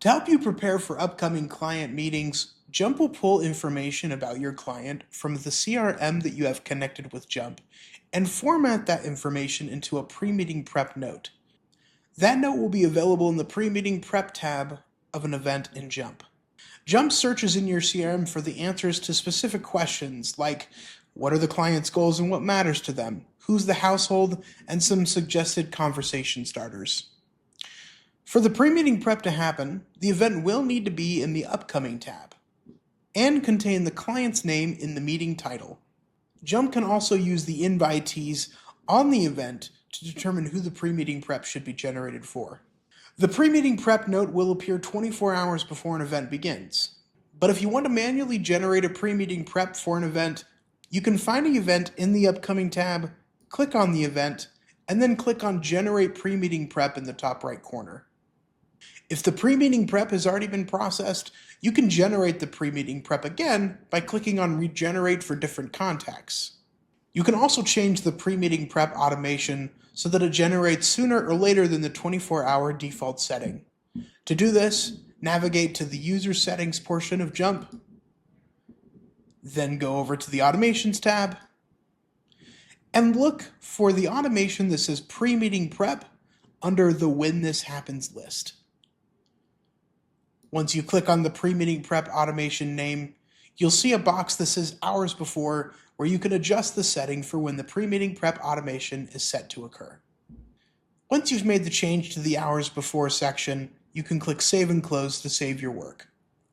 To help you prepare for upcoming client meetings, Jump will pull information about your client from the CRM that you have connected with Jump and format that information into a pre-meeting prep note. That note will be available in the pre-meeting prep tab of an event in Jump. Jump searches in your CRM for the answers to specific questions like what are the client's goals and what matters to them, who's the household, and some suggested conversation starters. For the pre-meeting prep to happen, the event will need to be in the Upcoming tab and contain the client's name in the meeting title. Jump can also use the invitees on the event to determine who the pre-meeting prep should be generated for. The pre-meeting prep note will appear 24 hours before an event begins. But if you want to manually generate a pre-meeting prep for an event, you can find the event in the Upcoming tab, click on the event, and then click on Generate Pre-meeting Prep in the top right corner. If the pre-meeting prep has already been processed, you can generate the pre-meeting prep again by clicking on Regenerate for different contacts. You can also change the pre-meeting prep automation so that it generates sooner or later than the 24-hour default setting. To do this, navigate to the User Settings portion of Jump, then go over to the Automations tab, and look for the automation that says Pre-meeting Prep under the When This Happens list. Once you click on the pre-meeting prep automation name, you'll see a box that says hours before where you can adjust the setting for when the pre-meeting prep automation is set to occur. Once you've made the change to the hours before section, you can click Save and Close to save your work.